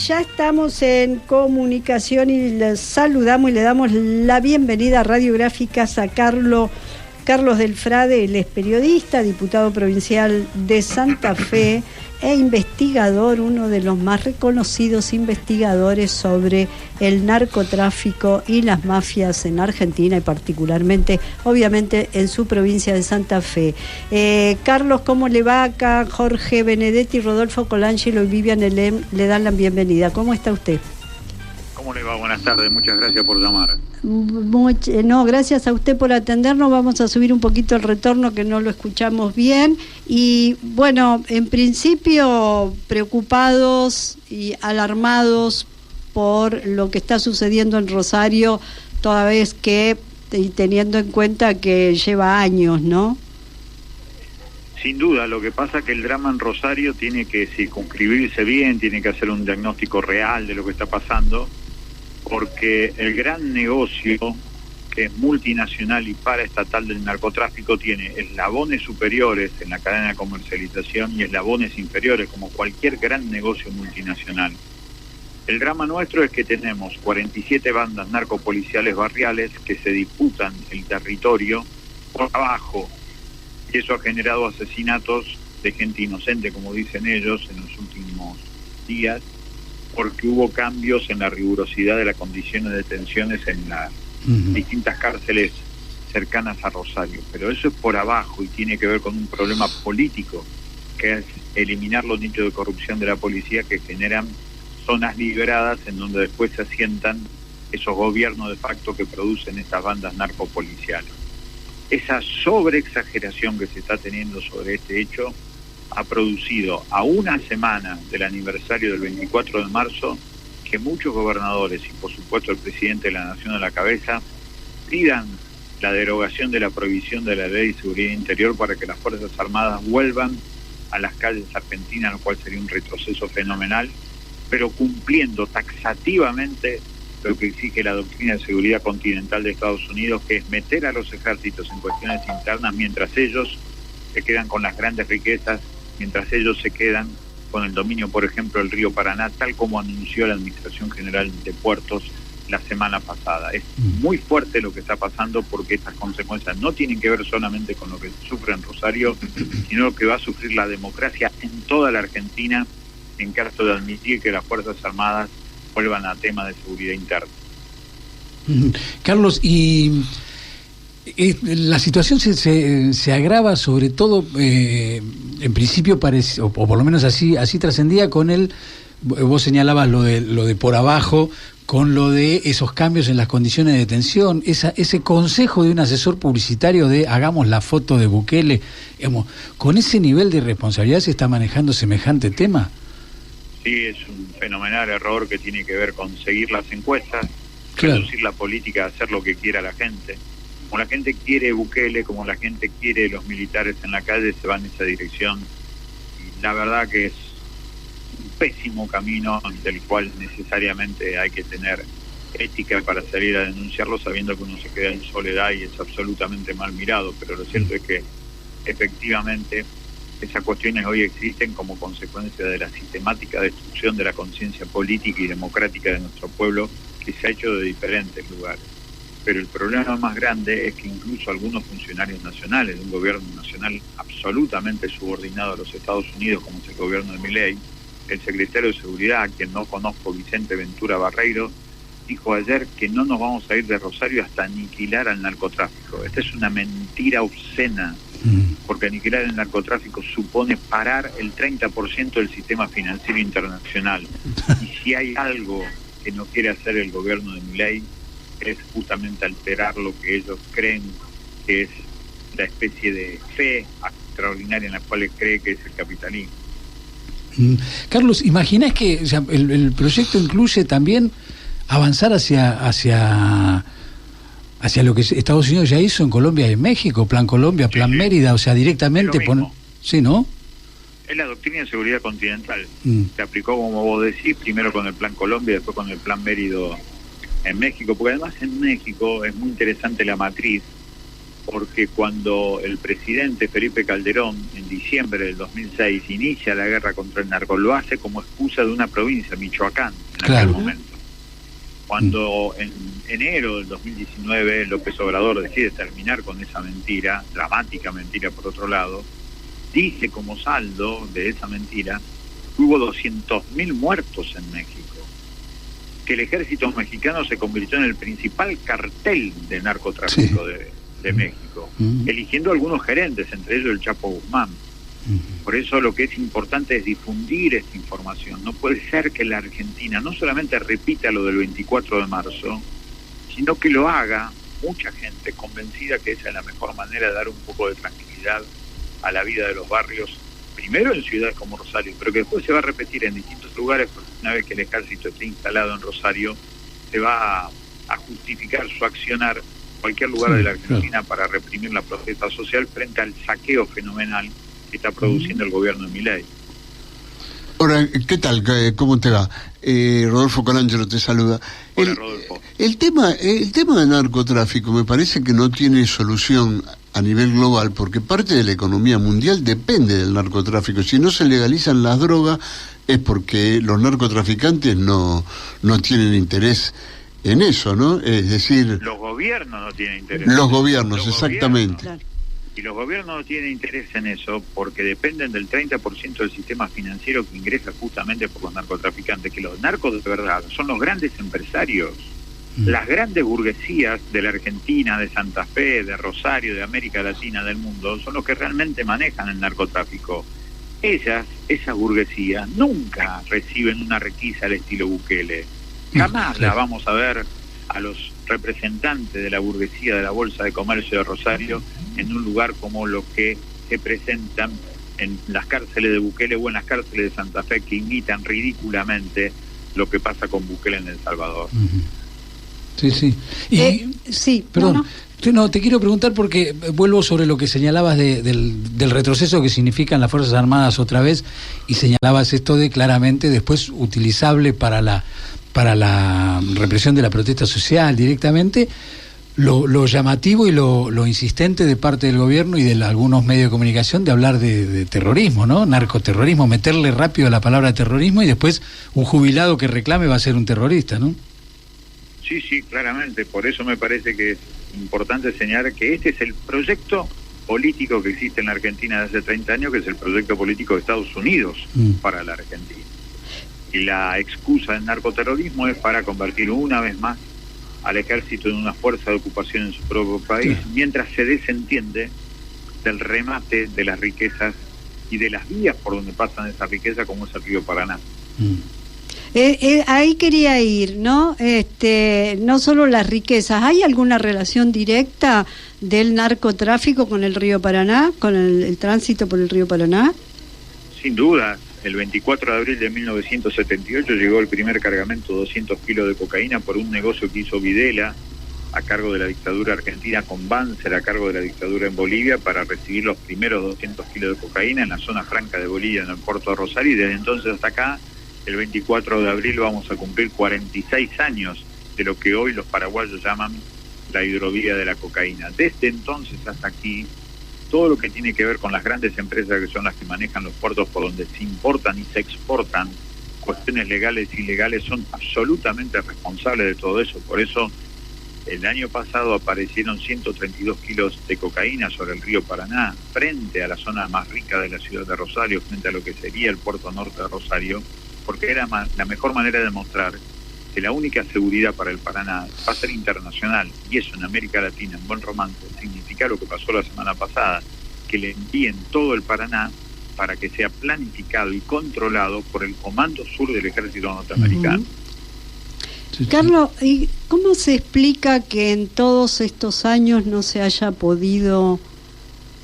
Ya estamos en comunicación y les saludamos y le damos la bienvenida a Radiográficas a Carlos del Frade. Él es periodista, diputado provincial de Santa Fe e investigador, uno de los más reconocidos investigadores sobre el narcotráfico y las mafias en Argentina y particularmente, obviamente, en su provincia de Santa Fe. Carlos, ¿cómo le va? Acá Jorge Benedetti, Rodolfo Colangelo y Vivian Elem le dan la bienvenida. ¿Cómo está usted? ¿Cómo le va? Buenas tardes, muchas gracias por llamar. No, gracias a usted por atendernos. Vamos a subir un poquito el retorno que no lo escuchamos bien. Y bueno, en principio preocupados y alarmados por lo que está sucediendo en Rosario, toda vez que, y teniendo en cuenta que lleva años, ¿no? Sin duda, lo que pasa es que el drama en Rosario tiene que circunscribirse bien, tiene que hacer un diagnóstico real de lo que está pasando, porque el gran negocio, que es multinacional y paraestatal del narcotráfico, tiene eslabones superiores en la cadena de comercialización y eslabones inferiores, como cualquier gran negocio multinacional. El drama nuestro es que tenemos 47 bandas narcopoliciales barriales que se disputan el territorio por abajo, y eso ha generado asesinatos de gente inocente, como dicen ellos, en los últimos días, porque hubo cambios en la rigurosidad de las condiciones de detenciones en las distintas cárceles cercanas a Rosario. Pero eso es por abajo y tiene que ver con un problema político, que es eliminar los nichos de corrupción de la policía que generan zonas liberadas en donde después se asientan esos gobiernos de facto que producen estas bandas narcopoliciales. Esa sobreexageración que se está teniendo sobre este hecho ha producido a una semana del aniversario del 24 de marzo que muchos gobernadores y por supuesto el presidente de la Nación a la cabeza pidan la derogación de la prohibición de la Ley de Seguridad Interior para que las Fuerzas Armadas vuelvan a las calles argentinas, lo cual sería un retroceso fenomenal, pero cumpliendo taxativamente lo que exige la doctrina de seguridad continental de Estados Unidos, que es meter a los ejércitos en cuestiones internas mientras ellos se quedan con las grandes riquezas, mientras ellos se quedan con el dominio, por ejemplo, del río Paraná, tal como anunció la Administración General de Puertos la semana pasada. Es muy fuerte lo que está pasando porque estas consecuencias no tienen que ver solamente con lo que sufre en Rosario, sino lo que va a sufrir la democracia en toda la Argentina en caso de admitir que las Fuerzas Armadas vuelvan a temas de seguridad interna. Carlos, y la situación se agrava sobre todo, en principio parece, o por lo menos así trascendía con vos señalabas lo de por abajo, con lo de esos cambios en las condiciones de detención, ese consejo de un asesor publicitario de hagamos la foto de Bukele, digamos, ¿con ese nivel de responsabilidad se está manejando semejante tema? Sí, es un fenomenal error que tiene que ver con seguir las encuestas, claro, reducir la política a hacer lo que quiera la gente. Como la gente quiere Bukele, como la gente quiere los militares en la calle, se va en esa dirección. Y la verdad que es un pésimo camino del cual necesariamente hay que tener ética para salir a denunciarlo, sabiendo que uno se queda en soledad y es absolutamente mal mirado. Pero lo cierto es que efectivamente esas cuestiones hoy existen como consecuencia de la sistemática destrucción de la conciencia política y democrática de nuestro pueblo, que se ha hecho de diferentes lugares. Pero el problema más grande es que incluso algunos funcionarios nacionales de un gobierno nacional absolutamente subordinado a los Estados Unidos, como es el gobierno de Milei, el secretario de Seguridad, a quien no conozco, Vicente Ventura Barreiro, dijo ayer que no nos vamos a ir de Rosario hasta aniquilar al narcotráfico. Esta es una mentira obscena, porque aniquilar el narcotráfico supone parar el 30% del sistema financiero internacional. Y si hay algo que no quiere hacer el gobierno de Milei, es justamente alterar lo que ellos creen que es la especie de fe extraordinaria en la cual cree que es el capitalismo. Carlos, ¿imaginás que, o sea, el proyecto incluye también avanzar hacia lo que Estados Unidos ya hizo en Colombia y en México, Plan Colombia, Plan Mérida, o sea, directamente poner... Sí, ¿no? Es la doctrina de seguridad continental. Se aplicó, como vos decís, primero con el Plan Colombia, después con el Plan Mérida en México, porque además en México es muy interesante la matriz, porque cuando el presidente Felipe Calderón, en diciembre del 2006, inicia la guerra contra el narco, lo hace como excusa de una provincia, Michoacán, en aquel momento. Cuando en enero del 2019 López Obrador decide terminar con esa mentira, dramática mentira por otro lado, dice como saldo de esa mentira que hubo 200.000 muertos en México, que el ejército mexicano se convirtió en el principal cartel de narcotráfico de México, eligiendo algunos gerentes, entre ellos el Chapo Guzmán. Por eso lo que es importante es difundir esta información. No puede ser que la Argentina no solamente repita lo del 24 de marzo, sino que lo haga mucha gente convencida que esa es la mejor manera de dar un poco de tranquilidad a la vida de los barrios, primero en ciudades como Rosario, pero que después se va a repetir en distintos lugares, porque una vez que el ejército esté instalado en Rosario, se va a justificar su accionar en cualquier lugar de la Argentina para reprimir la protesta social frente al saqueo fenomenal que está produciendo el gobierno de Milei. Ahora, ¿qué tal? ¿Cómo te va? Rodolfo Colangelo te saluda. Hola, Rodolfo. El tema de narcotráfico me parece que no tiene solución a nivel global, porque parte de la economía mundial depende del narcotráfico. Si no se legalizan las drogas es porque los narcotraficantes no tienen interés en eso, ¿no? Es decir... Los gobiernos no tienen interés. Los gobiernos, exactamente. Gobiernos. Y los gobiernos no tienen interés en eso porque dependen del 30% del sistema financiero que ingresa justamente por los narcotraficantes, que los narcos de verdad son los grandes empresarios, las grandes burguesías de la Argentina, de Santa Fe, de Rosario, de América Latina, del mundo, son los que realmente manejan el narcotráfico. Esas burguesías nunca reciben una requisa al estilo Bukele. Jamás la vamos a ver a los representantes de la burguesía de la Bolsa de Comercio de Rosario en un lugar como lo que se presentan en las cárceles de Bukele o en las cárceles de Santa Fe, que imitan ridículamente lo que pasa con Bukele en El Salvador. Sí. Y, perdón, no, te quiero preguntar porque vuelvo sobre lo que señalabas del retroceso que significan las Fuerzas Armadas otra vez, y señalabas esto de claramente después utilizable para la represión de la protesta social directamente. Lo llamativo y lo insistente de parte del gobierno y de algunos medios de comunicación de hablar de terrorismo, ¿no? Narcoterrorismo, meterle rápido la palabra terrorismo, y después un jubilado que reclame va a ser un terrorista, ¿no? Sí, claramente. Por eso me parece que es importante señalar que este es el proyecto político que existe en la Argentina desde hace 30 años, que es el proyecto político de Estados Unidos para la Argentina. Y la excusa del narcoterrorismo es para convertir una vez más al ejército en una fuerza de ocupación en su propio país, mientras se desentiende del remate de las riquezas y de las vías por donde pasan esas riquezas, como es el río Paraná. Ahí quería ir, ¿no? No solo las riquezas, ¿hay alguna relación directa del narcotráfico con el río Paraná, con el tránsito por el río Paraná? Sin duda. El 24 de abril de 1978 llegó el primer cargamento, 200 kilos de cocaína, por un negocio que hizo Videla a cargo de la dictadura argentina, con Banzer a cargo de la dictadura en Bolivia, para recibir los primeros 200 kilos de cocaína en la zona franca de Bolivia, en el puerto de Rosario. Y desde entonces hasta acá, el 24 de abril, vamos a cumplir 46 años de lo que hoy los paraguayos llaman la hidrovía de la cocaína. Desde entonces hasta aquí, todo lo que tiene que ver con las grandes empresas, que son las que manejan los puertos por donde se importan y se exportan cuestiones legales y ilegales, son absolutamente responsables de todo eso. Por eso el año pasado aparecieron 132 kilos de cocaína sobre el río Paraná, frente a la zona más rica de la ciudad de Rosario, frente a lo que sería el puerto norte de Rosario, porque era la mejor manera de demostrar que la única seguridad para el Paraná va a ser internacional, y eso en América Latina, en buen romance, significa lo que pasó la semana pasada, que le envíen todo el Paraná para que sea planificado y controlado por el Comando Sur del Ejército Norteamericano. Carlos, ¿y cómo se explica que en todos estos años no se haya podido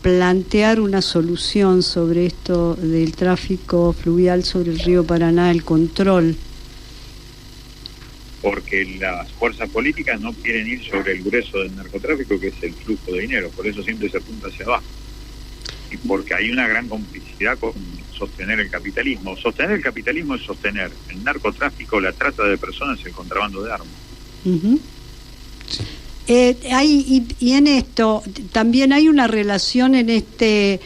plantear una solución sobre esto del tráfico fluvial sobre el río Paraná, el control? Porque las fuerzas políticas no quieren ir sobre el grueso del narcotráfico, que es el flujo de dinero, por eso siempre se apunta hacia abajo. Y porque hay una gran complicidad con sostener el capitalismo. Sostener el capitalismo es sostener el narcotráfico, la trata de personas y el contrabando de armas. Y en esto también hay una relación en este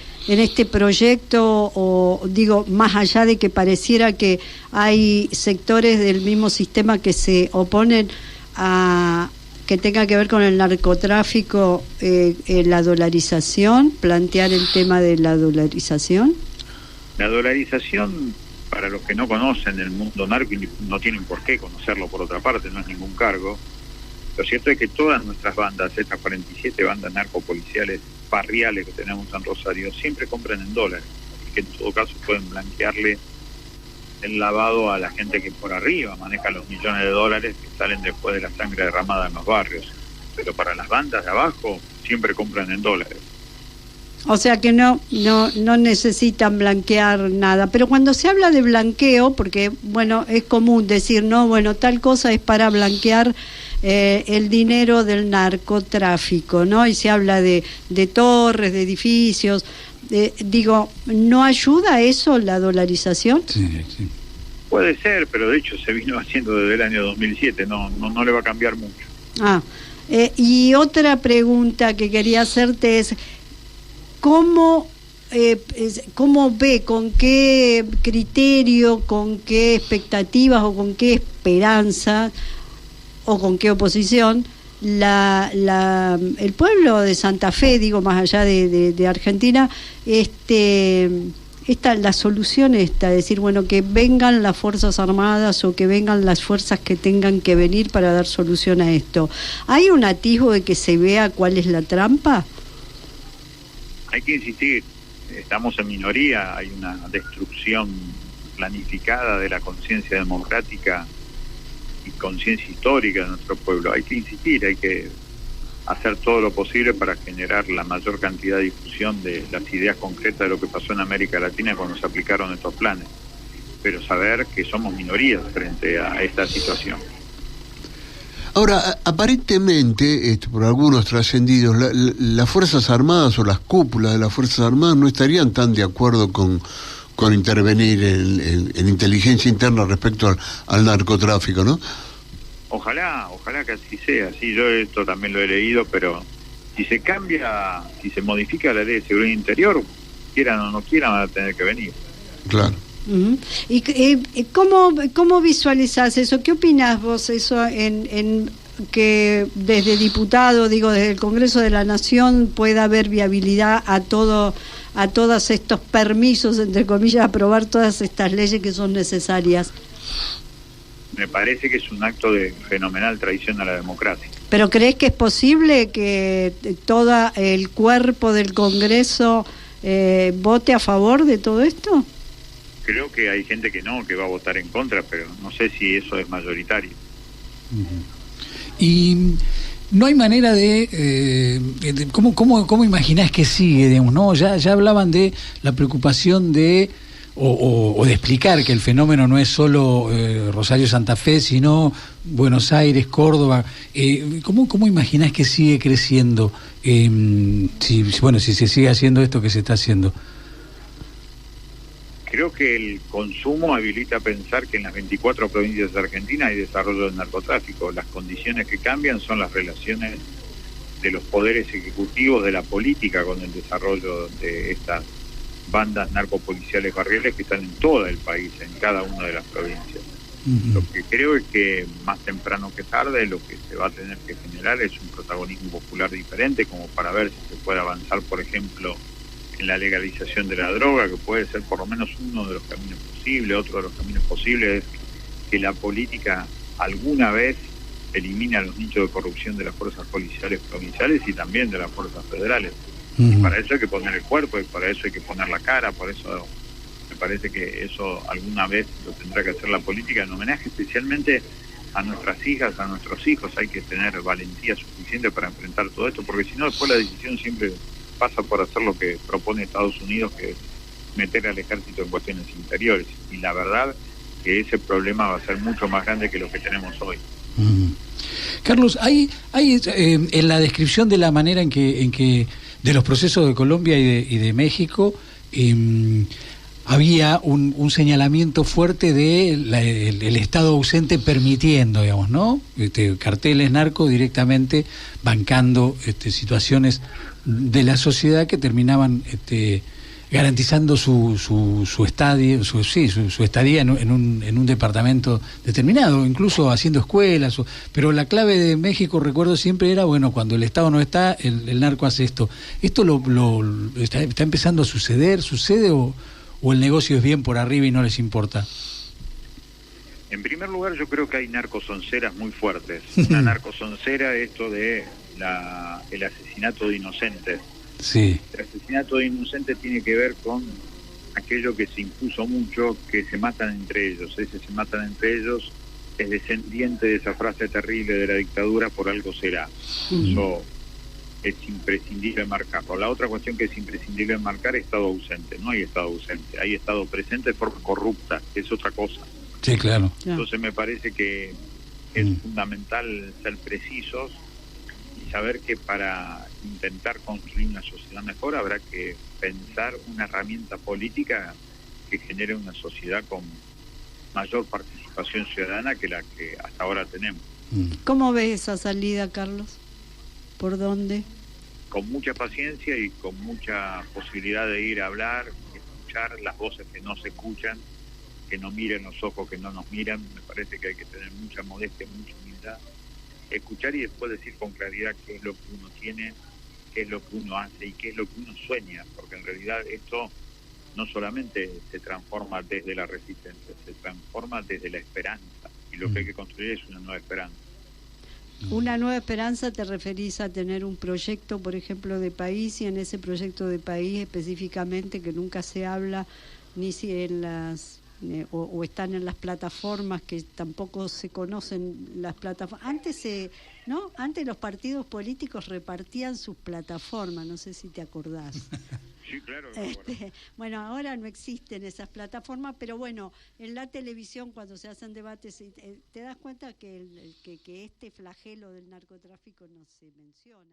proyecto, o digo, más allá de que pareciera que hay sectores del mismo sistema que se oponen a que tenga que ver con el narcotráfico, la dolarización, plantear el tema de la dolarización. La dolarización, para los que no conocen el mundo narco, y no tienen por qué conocerlo por otra parte, no es ningún cargo. Lo cierto es que todas nuestras bandas, estas 47 bandas narcopoliciales barriales que tenemos en Rosario, siempre compran en dólares, así que en todo caso pueden blanquearle el lavado a la gente que por arriba maneja los millones de dólares que salen después de la sangre derramada en los barrios. Pero para las bandas de abajo siempre compran en dólares. O sea que no necesitan blanquear nada. Pero cuando se habla de blanqueo, porque bueno, es común decir, no, bueno, tal cosa es para blanquear el dinero del narcotráfico, ¿no? Y se habla de torres, de edificios. Digo, ¿no ayuda eso la dolarización? Sí. Puede ser, pero de hecho se vino haciendo desde el año 2007, no le va a cambiar mucho. Y otra pregunta que quería hacerte es, ¿cómo ve, con qué criterio, con qué expectativas o con qué esperanza o con qué oposición el pueblo de Santa Fe, digo, más allá de Argentina, la solución esta, decir, bueno, que vengan las Fuerzas Armadas o que vengan las fuerzas que tengan que venir para dar solución a esto? ¿Hay un atisbo de que se vea cuál es la trampa? Hay que insistir, estamos en minoría, hay una destrucción planificada de la conciencia democrática y conciencia histórica de nuestro pueblo. Hay que insistir, hay que hacer todo lo posible para generar la mayor cantidad de difusión de las ideas concretas de lo que pasó en América Latina cuando se aplicaron estos planes, pero saber que somos minorías frente a esta situación. Ahora, aparentemente, por algunos trascendidos, las Fuerzas Armadas o las cúpulas de las Fuerzas Armadas no estarían tan de acuerdo con intervenir en inteligencia interna respecto al narcotráfico, ¿no? Ojalá que así sea. Sí, yo esto también lo he leído, pero si se modifica la ley de seguridad interior, quieran o no quieran, van a tener que venir. Claro. Uh-huh. ¿Y cómo visualizás eso? ¿Qué opinás vos eso en que desde diputado, digo, desde el Congreso de la Nación pueda haber viabilidad a todos estos permisos, entre comillas, aprobar todas estas leyes que son necesarias? Me parece que es un acto de fenomenal traición a la democracia. ¿Pero crees que es posible que todo el cuerpo del Congreso vote a favor de todo esto? Creo que hay gente que va a votar en contra, pero no sé si eso es mayoritario. Uh-huh. Y no hay manera de ¿cómo imaginás que sigue, digamos, ¿no? Ya hablaban de la preocupación de o de explicar que el fenómeno no es solo Rosario, Santa Fe, sino Buenos Aires, Córdoba. ¿Cómo imaginás que sigue creciendo si se sigue haciendo esto que se está haciendo? Creo que el consumo habilita a pensar que en las 24 provincias de Argentina hay desarrollo del narcotráfico. Las condiciones que cambian son las relaciones de los poderes ejecutivos de la política con el desarrollo de estas bandas narcopoliciales barriales que están en todo el país, en cada una de las provincias. Uh-huh. Lo que creo es que más temprano que tarde lo que se va a tener que generar es un protagonismo popular diferente, como para ver si se puede avanzar, por ejemplo, en la legalización de la droga, que puede ser por lo menos uno de los caminos posibles. Otro de los caminos posibles es que la política alguna vez elimine a los nichos de corrupción de las fuerzas policiales provinciales y también de las fuerzas federales. Uh-huh. Y para eso hay que poner el cuerpo, y para eso hay que poner la cara. Por eso me parece que eso alguna vez lo tendrá que hacer la política, en homenaje especialmente a nuestras hijas, a nuestros hijos. Hay que tener valentía suficiente para enfrentar todo esto, porque si no, después la decisión siempre pasa por hacer lo que propone Estados Unidos, que es meter al ejército en cuestiones interiores, y la verdad que ese problema va a ser mucho más grande que lo que tenemos hoy. Carlos, hay en la descripción de la manera en que de los procesos de Colombia y de México, había un señalamiento fuerte de el Estado ausente permitiendo, digamos, ¿no? Carteles narcos directamente bancando situaciones de la sociedad que terminaban garantizando su estadía, su estadía en un departamento determinado, incluso haciendo escuelas. Pero la clave de México, recuerdo siempre, era, bueno, cuando el Estado no está, el narco hace esto. ¿Esto está empezando a suceder? ¿Sucede o el negocio es bien por arriba y no les importa? En primer lugar, yo creo que hay narcosonceras muy fuertes. Una narcosoncera es esto de el asesinato de inocentes. Sí. El asesinato de inocentes tiene que ver con aquello que se impuso mucho, que se matan entre ellos. Ese se matan entre ellos es descendiente de esa frase terrible de la dictadura, por algo será. Eso es imprescindible marcarlo. La otra cuestión que es imprescindible marcar es Estado ausente. No hay Estado ausente, hay Estado presente de forma corrupta, que es otra cosa. Sí, claro. Entonces me parece que es fundamental ser precisos y saber que para intentar construir una sociedad mejor habrá que pensar una herramienta política que genere una sociedad con mayor participación ciudadana que la que hasta ahora tenemos. ¿Cómo ves esa salida, Carlos? ¿Por dónde? Con mucha paciencia y con mucha posibilidad de ir a hablar, escuchar las voces que no se escuchan, que no miren los ojos que no nos miran. Me parece que hay que tener mucha modestia, mucha humildad, escuchar y después decir con claridad qué es lo que uno tiene, qué es lo que uno hace y qué es lo que uno sueña, porque en realidad esto no solamente se transforma desde la resistencia, se transforma desde la esperanza, y lo que hay que construir es una nueva esperanza. Una nueva esperanza, ¿te referís a tener un proyecto, por ejemplo, de país, y en ese proyecto de país específicamente, que nunca se habla ni si en las o están en las plataformas, que tampoco se conocen las plataformas? Antes los partidos políticos repartían sus plataformas, no sé si te acordás. Sí, claro. Bueno, ahora no existen esas plataformas, pero bueno, en la televisión cuando se hacen debates te das cuenta que este flagelo del narcotráfico no se menciona.